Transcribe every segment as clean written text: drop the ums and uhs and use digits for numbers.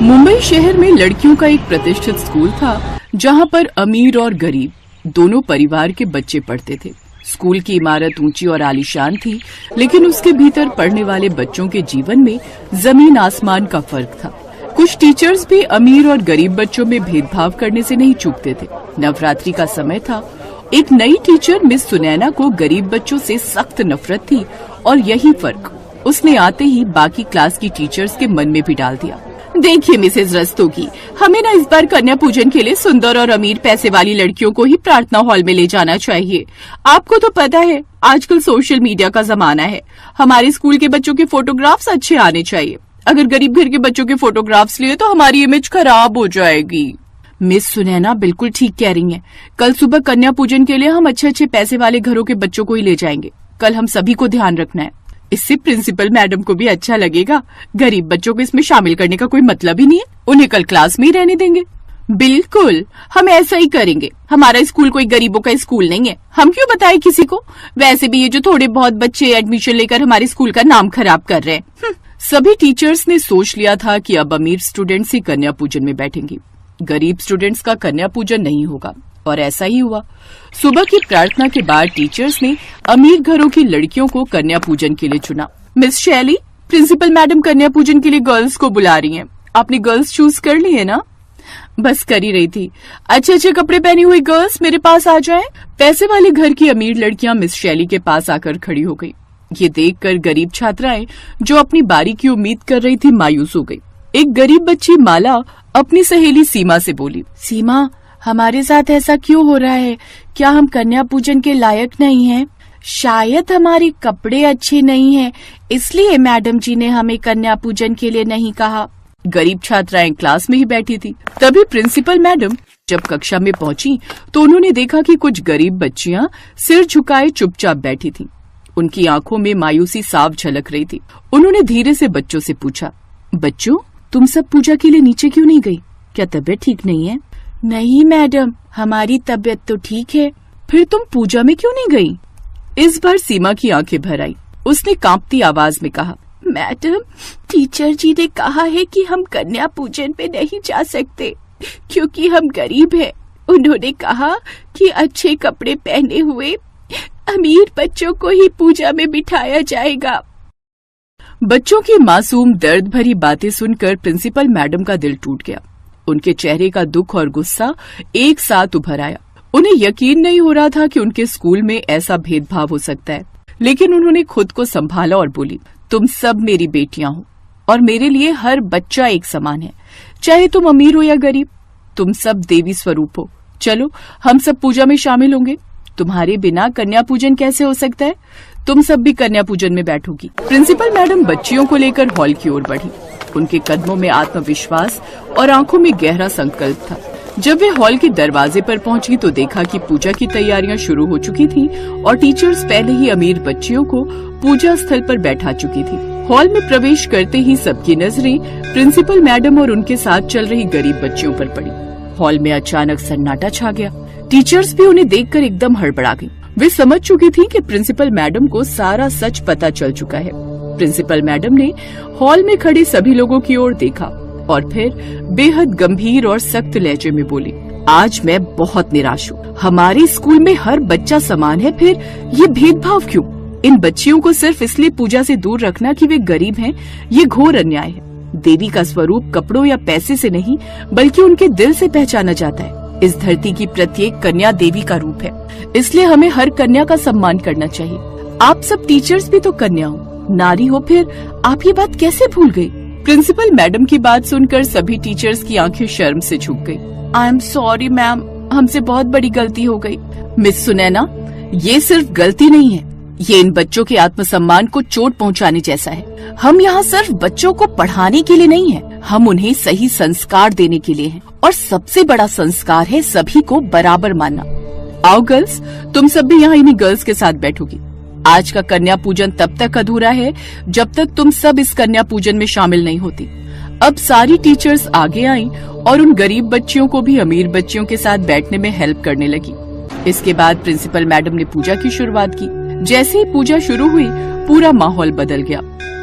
मुंबई शहर में लड़कियों का एक प्रतिष्ठित स्कूल था जहां पर अमीर और गरीब दोनों परिवार के बच्चे पढ़ते थे। स्कूल की इमारत ऊंची और आलीशान थी, लेकिन उसके भीतर पढ़ने वाले बच्चों के जीवन में जमीन आसमान का फर्क था। कुछ टीचर्स भी अमीर और गरीब बच्चों में भेदभाव करने से नहीं चूकते थे। नवरात्रि का समय था। एक नई टीचर मिस सुनैना को गरीब बच्चों से सख्त नफरत थी और यही फर्क उसने आते ही बाकी क्लास की टीचर्स के मन में भी डाल दिया। देखिए मिसेज रस्तोगी, हमें ना इस बार कन्या पूजन के लिए सुंदर और अमीर पैसे वाली लड़कियों को ही प्रार्थना हॉल में ले जाना चाहिए। आपको तो पता है आजकल सोशल मीडिया का जमाना है। हमारे स्कूल के बच्चों के फोटोग्राफ्स अच्छे आने चाहिए। अगर गरीब घर के बच्चों के फोटोग्राफ्स लिए तो हमारी इमेज खराब हो जाएगी। मिस सुनैना बिल्कुल ठीक कह रही हैं। कल सुबह कन्या पूजन के लिए हम अच्छे अच्छे पैसे वाले घरों के बच्चों को ही ले जाएंगे। कल हम सभी को ध्यान रखना है। इससे प्रिंसिपल मैडम को भी अच्छा लगेगा। गरीब बच्चों को इसमें शामिल करने का कोई मतलब ही नहीं है। उन्हें कल क्लास में ही रहने देंगे। बिल्कुल, हम ऐसा ही करेंगे। हमारा स्कूल कोई गरीबों का स्कूल नहीं है। हम क्यों बताएं किसी को। वैसे भी ये जो थोड़े बहुत बच्चे एडमिशन लेकर हमारे स्कूल का नाम खराब कर रहे हैं। सभी टीचर्स ने सोच लिया था कि अब अमीर स्टूडेंट्स ही कन्या पूजन में बैठेंगी, गरीब स्टूडेंट्स का कन्या पूजन नहीं होगा। और ऐसा ही हुआ। सुबह की प्रार्थना के बाद टीचर्स ने अमीर घरों की लड़कियों को कन्या पूजन के लिए चुना। मिस शैली, प्रिंसिपल मैडम कन्या पूजन के लिए गर्ल्स को बुला रही हैं। आपने गर्ल्स चूज कर ली है ना? बस कर ही रही थी। अच्छे अच्छे कपड़े पहनी हुई गर्ल्स मेरे पास आ जाएं। पैसे वाले घर की अमीर लड़कियां मिस शैली के पास आकर खड़ी हो गई। ये देखकर गरीब छात्राएं जो अपनी बारी की उम्मीद कर रही थी मायूस हो गई। एक गरीब बच्ची माला अपनी सहेली सीमा से बोली, सीमा, हमारे साथ ऐसा क्यों हो रहा है? क्या हम कन्या पूजन के लायक नहीं हैं? शायद हमारे कपड़े अच्छे नहीं हैं, इसलिए मैडम जी ने हमें कन्या पूजन के लिए नहीं कहा। गरीब छात्राएं क्लास में ही बैठी थी। तभी प्रिंसिपल मैडम जब कक्षा में पहुंची तो उन्होंने देखा कि कुछ गरीब बच्चियां सिर झुकाए चुपचाप बैठी थीं। उनकी आंखों में मायूसी साफ झलक रही थी। उन्होंने धीरे से बच्चों से पूछा, बच्चों, तुम सब पूजा के लिए नीचे क्यों नहीं गई? क्या तबीयत ठीक नहीं है? नहीं मैडम, हमारी तबीयत तो ठीक है। फिर तुम पूजा में क्यों नहीं गई? इस बार सीमा की आंखें भर आई। उसने कांपती आवाज में कहा, मैडम, टीचर जी ने कहा है कि हम कन्या पूजन पे नहीं जा सकते क्योंकि हम गरीब हैं। उन्होंने कहा कि अच्छे कपड़े पहने हुए अमीर बच्चों को ही पूजा में बिठाया जाएगा। बच्चों की मासूम दर्द भरी बातें सुनकर प्रिंसिपल मैडम का दिल टूट गया। उनके चेहरे का दुख और गुस्सा एक साथ उभर आया। उन्हें यकीन नहीं हो रहा था कि उनके स्कूल में ऐसा भेदभाव हो सकता है, लेकिन उन्होंने खुद को संभाला और बोली, तुम सब मेरी बेटियां हो और मेरे लिए हर बच्चा एक समान है, चाहे तुम अमीर हो या गरीब। तुम सब देवी स्वरूप हो। चलो हम सब पूजा में शामिल होंगे। तुम्हारे बिना कन्या पूजन कैसे हो सकता है? तुम सब भी कन्या पूजन में बैठोगी। प्रिंसिपल मैडम बच्चियों को लेकर हॉल की ओर बढ़ी। उनके कदमों में आत्मविश्वास और आंखों में गहरा संकल्प था। जब वे हॉल के दरवाजे पर पहुंची तो देखा कि पूजा की तैयारियां शुरू हो चुकी थीं और टीचर्स पहले ही अमीर बच्चियों को पूजा स्थल पर बैठा चुकी थी। हॉल में प्रवेश करते ही सबकी नजरें प्रिंसिपल मैडम और उनके साथ चल रही गरीब बच्चियों पर पड़ी। हॉल में अचानक सन्नाटा छा गया। टीचर्स भी उन्हें देखकर एकदम हड़बड़ा गईं। वे समझ चुकी थी कि प्रिंसिपल मैडम को सारा सच पता चल चुका है। प्रिंसिपल मैडम ने हॉल में खड़े सभी लोगों की ओर देखा और फिर बेहद गंभीर और सख्त लहजे में बोली, आज मैं बहुत निराश हूँ। हमारे स्कूल में हर बच्चा समान है, फिर ये भेदभाव क्यों? इन बच्चियों को सिर्फ इसलिए पूजा से दूर रखना कि वे गरीब हैं, ये घोर अन्याय है। देवी का स्वरूप कपड़ों या पैसे से नहीं बल्कि उनके दिल से पहचाना जाता है। इस धरती की प्रत्येक कन्या देवी का रूप है, इसलिए हमें हर कन्या का सम्मान करना चाहिए। आप सब टीचर्स भी तो कन्या हो, नारी हो, फिर आप ये बात कैसे भूल गई? प्रिंसिपल मैडम की बात सुनकर सभी टीचर्स की आंखें शर्म से झुक गई। आई एम सॉरी मैम, हमसे बहुत बड़ी गलती हो गई। मिस सुनैना, ये सिर्फ गलती नहीं है, ये इन बच्चों के आत्मसम्मान को चोट पहुंचाने जैसा है। हम यहाँ सिर्फ बच्चों को पढ़ाने के लिए नहीं है, हम उन्हें सही संस्कार देने के लिए हैं। और सबसे बड़ा संस्कार है सभी को बराबर मानना। आओ गर्ल्स, तुम सब भी यहाँ इन्हीं गर्ल्स के साथ बैठोगी। आज का कन्या पूजन तब तक अधूरा है जब तक तुम सब इस कन्या पूजन में शामिल नहीं होती। अब सारी टीचर्स आगे आईं और उन गरीब बच्चियों को भी अमीर बच्चियों के साथ बैठने में हेल्प करने लगी। इसके बाद प्रिंसिपल मैडम ने पूजा की शुरुआत की। जैसे ही पूजा शुरू हुई, पूरा माहौल बदल गया।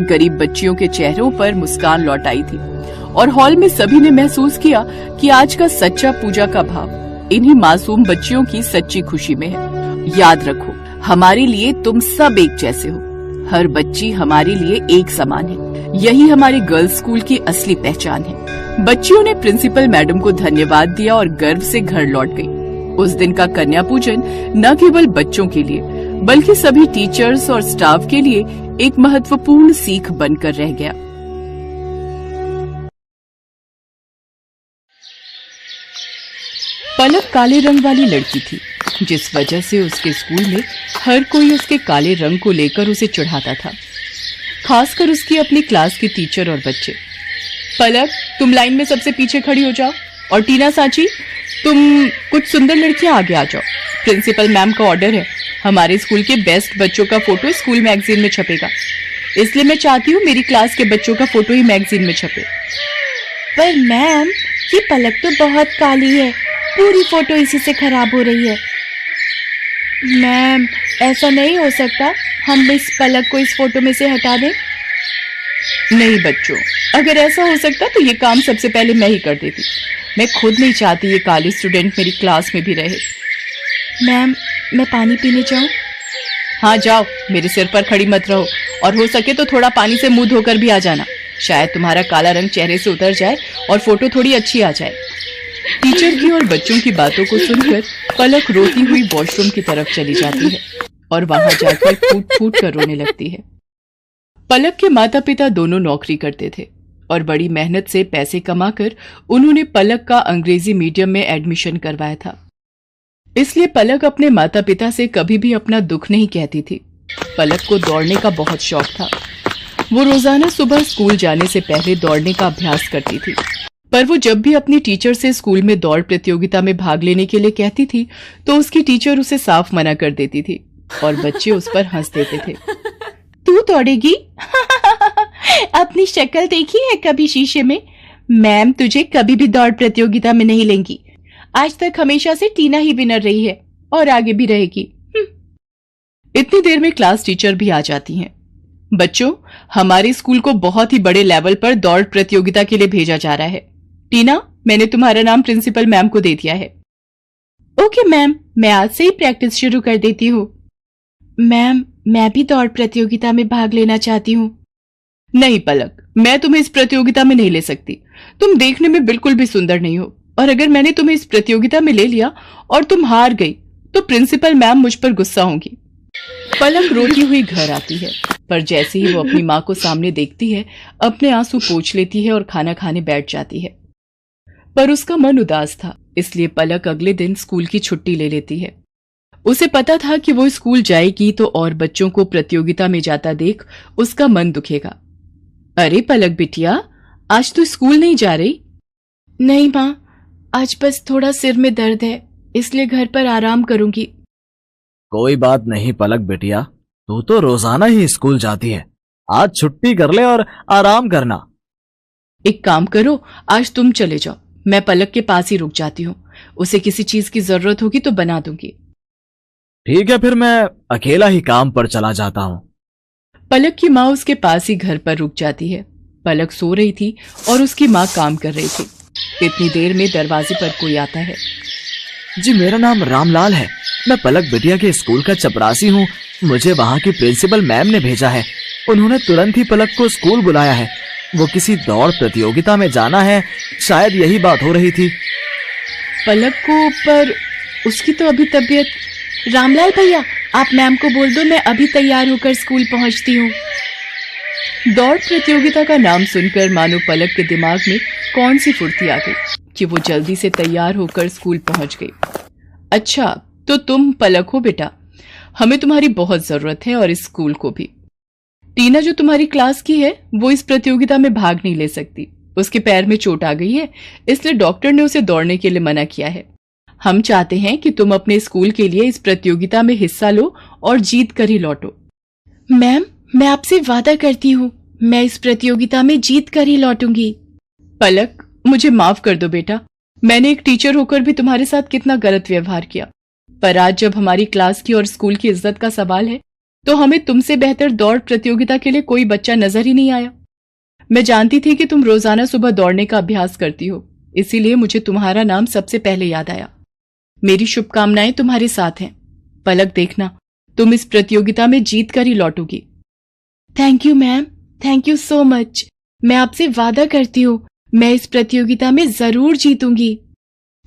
गरीब बच्चियों के चेहरों पर मुस्कान लौट आई थी और हॉल में सभी ने महसूस किया कि आज का सच्चा पूजा का भाव इन्हीं मासूम बच्चियों की सच्ची खुशी में है। याद रखो, हमारे लिए तुम सब एक जैसे हो। हर बच्ची हमारे लिए एक समान है। यही हमारे गर्ल्स स्कूल की असली पहचान है। बच्चियों ने प्रिंसिपल मैडम को धन्यवाद दिया और गर्व से घर लौट गई। उस दिन का कन्या पूजन न केवल बच्चों के लिए बल्कि सभी टीचर्स और स्टाफ के लिए एक महत्वपूर्ण सीख बनकर रह गया। पलक काले रंग वाली लड़की थी, जिस वजह से उसके स्कूल में हर कोई उसके काले रंग को लेकर उसे चिढ़ाता था, खासकर उसकी अपनी क्लास के टीचर और बच्चे। पलक, तुम लाइन में सबसे पीछे खड़ी हो जाओ, और टीना सांची, तुम कुछ सुंदर लड़कियां आगे आ जाओ। प्रिंसिपल मैम का ऑर्डर है, हमारे स्कूल के बेस्ट बच्चों का फोटो स्कूल मैगजीन में छपेगा, इसलिए मैं चाहती हूँ मेरी क्लास के बच्चों का फोटो ही मैगजीन में छपे। पर मैम, ये पलक तो बहुत काली है, पूरी फोटो इसी से खराब हो रही है। मैम, ऐसा नहीं हो सकता, हम इस पलक को इस फोटो में से हटा दें। नहीं बच्चों, अगर ऐसा हो सकता तो ये काम सबसे पहले मैं ही कर देती। मैं खुद नहीं चाहती ये काली स्टूडेंट मेरी क्लास में भी रहे। मैम, मैं पानी पीने जाऊं? हाँ जाओ, मेरे सिर पर खड़ी मत रहो, और हो सके तो थोड़ा पानी से मुंह धोकर भी आ जाना। शायद तुम्हारा काला रंग चेहरे से उतर जाए और फोटो थोड़ी अच्छी आ जाए। टीचर की और बच्चों की बातों को सुनकर पलक रोती हुई वॉशरूम की तरफ चली जाती है और वहां जाकर फूट फूट कर रोने लगती है। पलक के माता पिता दोनों नौकरी करते थे और बड़ी मेहनत से पैसे कमाकर उन्होंने पलक का अंग्रेजी मीडियम में एडमिशन करवाया था। इसलिए पलक अपने माता पिता से कभी भी अपना दुख नहीं कहती थी। पलक को दौड़ने का बहुत शौक था। वो रोजाना सुबह स्कूल जाने से पहले दौड़ने का अभ्यास करती थी, पर वो जब भी अपनी टीचर से स्कूल में दौड़ प्रतियोगिता में भाग लेने के लिए कहती थी तो उसकी टीचर उसे साफ मना कर देती थी और बच्चे उस पर हंस देते थे। तू दौड़ेगी? अपनी शक्ल देखी है कभी शीशे में? मैम तुझे कभी भी दौड़ प्रतियोगिता में नहीं लेंगी। आज तक हमेशा से टीना ही विनर रही है और आगे भी रहेगी। इतनी देर में क्लास टीचर भी आ जाती हैं। बच्चों, हमारे स्कूल को बहुत ही बड़े लेवल पर दौड़ प्रतियोगिता के लिए भेजा जा रहा है। टीना, मैंने तुम्हारा नाम प्रिंसिपल मैम को दे दिया है। ओके मैम, मैं आज से ही प्रैक्टिस शुरू कर देती हूँ। मैम, मैं भी दौड़ प्रतियोगिता में भाग लेना चाहती हूँ। नहीं पलक, मैं तुम्हें इस प्रतियोगिता में नहीं ले सकती। तुम देखने में बिल्कुल भी सुंदर नहीं हो, और अगर मैंने तुम्हें इस प्रतियोगिता में ले लिया और तुम हार गई तो प्रिंसिपल मैम मुझ पर गुस्सा होंगी। पलक रोती हुई घर आती है, पर जैसे ही वो अपनी माँ को सामने देखती है, अपने आंसू पोंछ लेती है और खाना खाने बैठ जाती है। पर उसका मन उदास था, इसलिए पलक अगले दिन स्कूल की छुट्टी ले लेती है। उसे पता था कि वो स्कूल जाएगी तो और बच्चों को प्रतियोगिता में जाता देख उसका मन दुखेगा। अरे पलक बिटिया, आज तू स्कूल नहीं जा रही? नहीं माँ, आज बस थोड़ा सिर में दर्द है, इसलिए घर पर आराम करूंगी। कोई बात नहीं पलक बिटिया, तू तो रोजाना ही स्कूल जाती है, आज छुट्टी कर ले और आराम करना। एक काम करो, आज तुम चले जाओ, मैं पलक के पास ही रुक जाती हूँ। उसे किसी चीज की जरूरत होगी तो बना दूंगी। ठीक है, फिर मैं अकेला ही काम पर चला जाता हूँ। पलक की माँ उसके पास ही घर पर रुक जाती है। पलक सो रही थी और उसकी माँ काम कर रही थी। इतनी देर में दरवाजे पर कोई आता है। जी, मेरा नाम रामलाल है, मैं पलक बिटिया के स्कूल का चपरासी हूँ। मुझे वहाँ की प्रिंसिपल मैम ने भेजा है। उन्होंने तुरंत ही पलक को स्कूल बुलाया है। वो किसी दौड़ प्रतियोगिता में जाना है, शायद यही बात हो रही थी। पलक को, पर उसकी तो अभी तबीयत। रामलाल भैया, आप मैम को बोल दो मैं अभी तैयार होकर स्कूल पहुंचती हूँ। दौड़ प्रतियोगिता का नाम सुनकर मानो पलक के दिमाग में कौन सी फुर्ती आ गई कि वो जल्दी से तैयार होकर स्कूल पहुंच गई। अच्छा, तो तुम पलक हो बेटा, हमें तुम्हारी बहुत जरूरत है और इस स्कूल को भी। टीना जो तुम्हारी क्लास की है वो इस प्रतियोगिता में भाग नहीं ले सकती। उसके पैर में चोट आ गई है, इसलिए डॉक्टर ने उसे दौड़ने के लिए मना किया है। हम चाहते हैं कि तुम अपने स्कूल के लिए इस प्रतियोगिता में हिस्सा लो और जीत कर ही लौटो। मैम, मैं आपसे वादा करती हूँ, मैं इस प्रतियोगिता में जीत कर ही लौटूंगी। पलक, मुझे माफ कर दो बेटा, मैंने एक टीचर होकर भी तुम्हारे साथ कितना गलत व्यवहार किया। पर आज जब हमारी क्लास की और स्कूल की इज्जत का सवाल है तो हमें तुमसे बेहतर दौड़ प्रतियोगिता के लिए कोई बच्चा नजर ही नहीं आया। मैं जानती थी कि तुम रोजाना सुबह दौड़ने का अभ्यास करती हो, इसीलिए मुझे तुम्हारा नाम सबसे पहले याद आया। मेरी शुभकामनाएं तुम्हारे साथ हैं। पलक, देखना तुम इस प्रतियोगिता में जीत कर ही लौटोगी। Thank you ma'am, thank you so much. मैं आपसे वादा करती हूँ मैं इस प्रतियोगिता में जरूर जीतूंगी।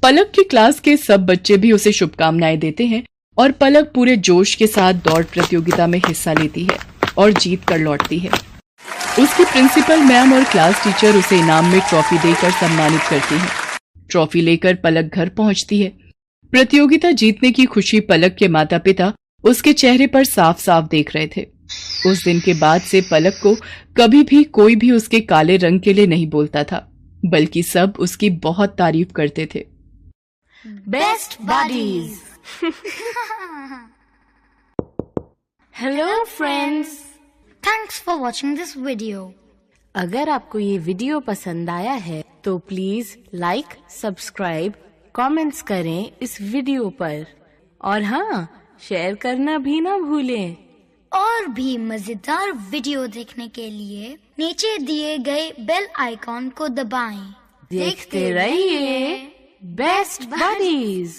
पलक की क्लास के सब बच्चे भी उसे शुभकामनाएं देते हैं और पलक पूरे जोश के साथ दौड़ प्रतियोगिता में हिस्सा लेती है और जीत कर लौटती है। उसकी प्रिंसिपल मैम और क्लास टीचर उसे इनाम में ट्रॉफी देकर सम्मानित करती हैं। ट्रॉफी लेकर पलक घर पहुंचती है। प्रतियोगिता जीतने की खुशी पलक के माता पिता उसके चेहरे पर साफ साफ देख रहे थे। उस दिन के बाद से पलक को कभी भी कोई भी उसके काले रंग के लिए नहीं बोलता था, बल्कि सब उसकी बहुत तारीफ करते थे। Best buddies. Hello friends, Thanks for watching this video. अगर आपको ये वीडियो पसंद आया है तो प्लीज लाइक, सब्सक्राइब, कमेंट्स करें इस वीडियो पर और हाँ, शेयर करना भी ना भूलें। और भी मजेदार वीडियो देखने के लिए नीचे दिए गए बेल आइकॉन को दबाएं। देखते रहिए बेस्ट बडीज।